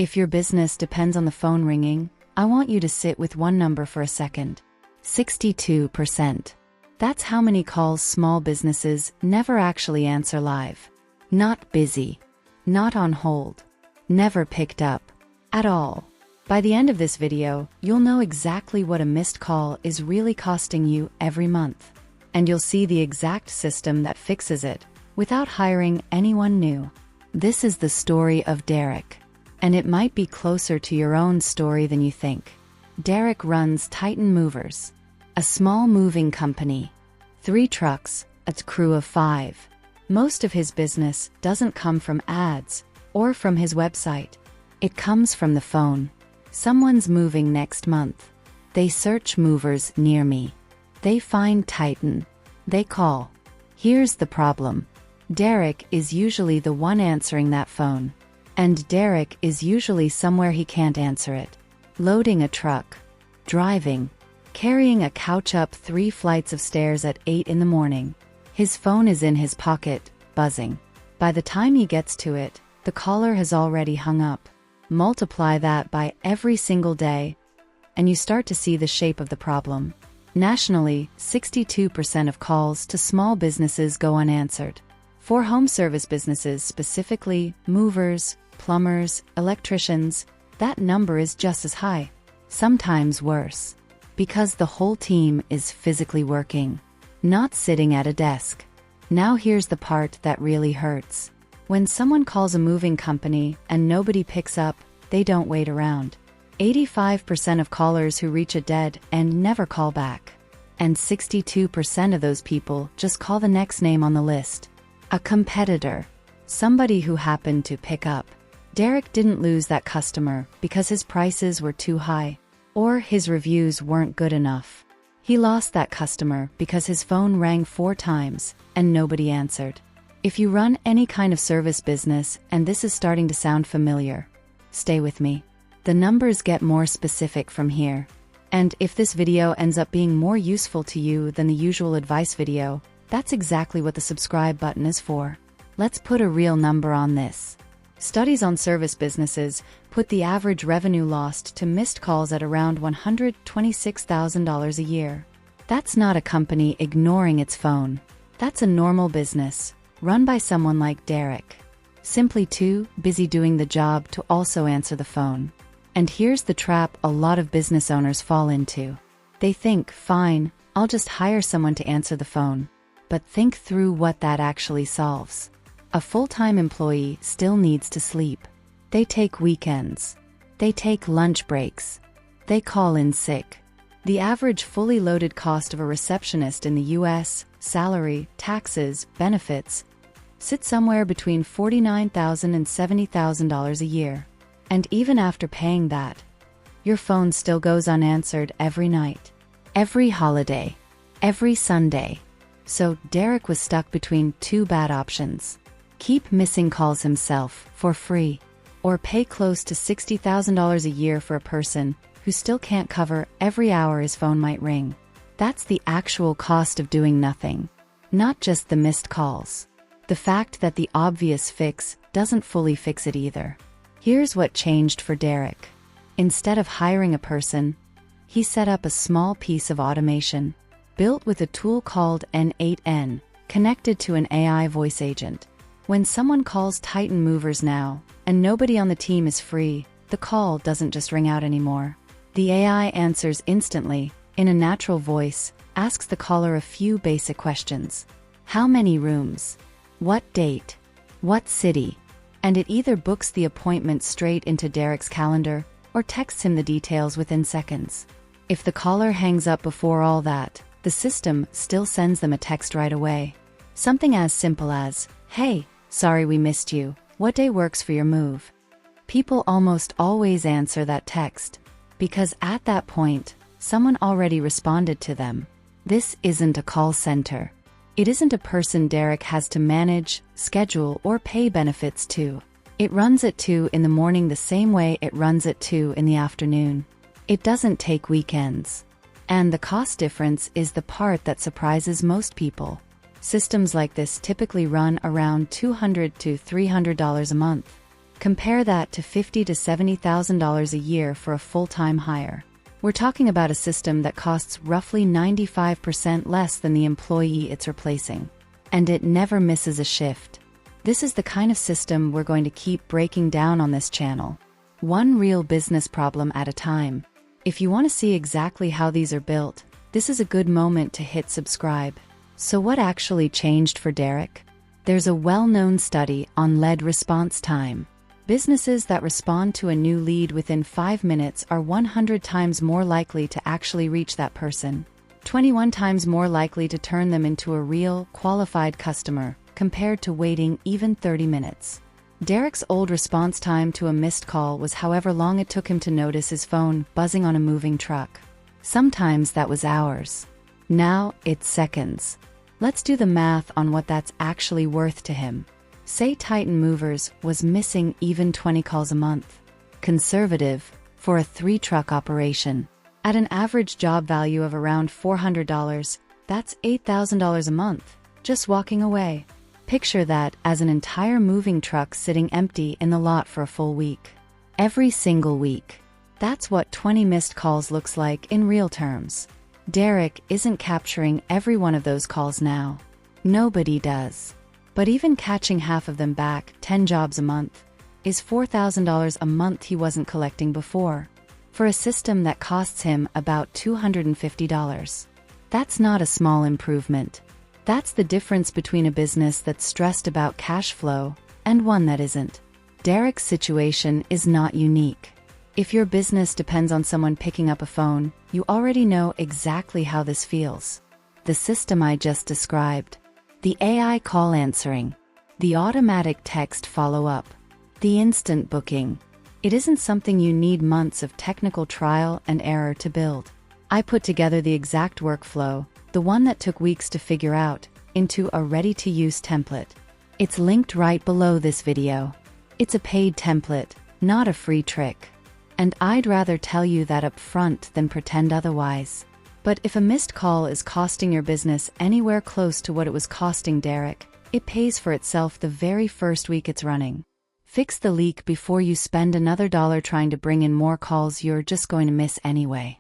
If your business depends on the phone ringing, I want you to sit with one number for a second. 62%. That's how many calls small businesses never actually answer live. Not busy. Not on hold. Never picked up. At all. By the end of this video, you'll know exactly what a missed call is really costing you every month. And you'll see the exact system that fixes it, without hiring anyone new. This is the story of Derek. And it might be closer to your own story than you think. Derek runs Titan Movers, a small moving company. 3 trucks, a crew of 5. Most of his business doesn't come from ads or from his website. It comes from the phone. Someone's moving next month. They search movers near me. They find Titan. They call. Here's the problem. Derek is usually the one answering that phone. And Derek is usually somewhere he can't answer it. Loading a truck. Driving. Carrying a couch up 3 flights of stairs at 8 in the morning. His phone is in his pocket, buzzing. By the time he gets to it, the caller has already hung up. Multiply that by every single day, and you start to see the shape of the problem. Nationally, 62% of calls to small businesses go unanswered. For home service businesses, specifically movers, plumbers, electricians, that number is just as high, sometimes worse. Because the whole team is physically working, not sitting at a desk. Now here's the part that really hurts. When someone calls a moving company and nobody picks up, they don't wait around. 85% of callers who reach a dead end never call back. And 62% of those people just call the next name on the list. A competitor. Somebody who happened to pick up. Derek didn't lose that customer because his prices were too high, or his reviews weren't good enough. He lost that customer because his phone rang 4 times and nobody answered. If you run any kind of service business and this is starting to sound familiar, stay with me. The numbers get more specific from here. And if this video ends up being more useful to you than the usual advice video, that's exactly what the subscribe button is for. Let's put a real number on this. Studies on service businesses put the average revenue lost to missed calls at around $126,000 a year. That's not a company ignoring its phone. That's a normal business, run by someone like Derek. Simply too busy doing the job to also answer the phone. And here's the trap a lot of business owners fall into. They think, fine, I'll just hire someone to answer the phone. But think through what that actually solves. A full-time employee still needs to sleep. They take weekends. They take lunch breaks. They call in sick. The average fully loaded cost of a receptionist in the US, salary, taxes, benefits, sits somewhere between $49,000 and $70,000 a year. And even after paying that, your phone still goes unanswered every night, every holiday, every Sunday. So Derek was stuck between 2 bad options. Keep missing calls himself for free, or pay close to $60,000 a year for a person who still can't cover every hour his phone might ring. That's the actual cost of doing nothing, not just the missed calls. The fact that the obvious fix doesn't fully fix it either. Here's what changed for Derek. Instead of hiring a person, he set up a small piece of automation, built with a tool called N8N, connected to an AI voice agent. When someone calls Titan Movers now, and nobody on the team is free, the call doesn't just ring out anymore. The AI answers instantly, in a natural voice, asks the caller a few basic questions. How many rooms? What date? What city? And it either books the appointment straight into Derek's calendar, or texts him the details within seconds. If the caller hangs up before all that, the system still sends them a text right away. Something as simple as, "Hey, sorry we missed you. What day works for your move?" People almost always answer that text, because at that point, someone already responded to them. This isn't a call center. It isn't a person Derek has to manage, schedule, or pay benefits to. It runs at 2 in the morning the same way it runs at 2 in the afternoon. It doesn't take weekends. And the cost difference is the part that surprises most people. Systems like this typically run around $200 to $300 a month. Compare that to $50,000 to $70,000 a year for a full-time hire. We're talking about a system that costs roughly 95% less than the employee it's replacing. And it never misses a shift. This is the kind of system we're going to keep breaking down on this channel. One real business problem at a time. If you want to see exactly how these are built, this is a good moment to hit subscribe. So what actually changed for Derek? There's a well-known study on lead response time. Businesses that respond to a new lead within 5 minutes are 100 times more likely to actually reach that person, 21 times more likely to turn them into a real, qualified customer, compared to waiting even 30 minutes. Derek's old response time to a missed call was however long it took him to notice his phone buzzing on a moving truck. Sometimes that was hours. Now it's seconds. Let's do the math on what that's actually worth to him. Say Titan Movers was missing even 20 calls a month. Conservative, for a 3-truck operation. At an average job value of around $400, that's $8,000 a month, just walking away. Picture that as an entire moving truck sitting empty in the lot for a full week. Every single week. That's what 20 missed calls looks like in real terms. Derek isn't capturing every one of those calls now. Nobody does. But even catching half of them back, 10 jobs a month, is $4,000 a month he wasn't collecting before. For a system that costs him about $250. That's not a small improvement. That's the difference between a business that's stressed about cash flow and one that isn't. Derek's situation is not unique. If your business depends on someone picking up a phone, you already know exactly how this feels. The system I just described. The AI call answering. The automatic text follow-up. The instant booking. It isn't something you need months of technical trial and error to build. I put together the exact workflow, the one that took weeks to figure out, into a ready-to-use template. It's linked right below this video. It's a paid template, not a free trick. And I'd rather tell you that up front than pretend otherwise. But if a missed call is costing your business anywhere close to what it was costing Derek, it pays for itself the very first week it's running. Fix the leak before you spend another $1 trying to bring in more calls you're just going to miss anyway.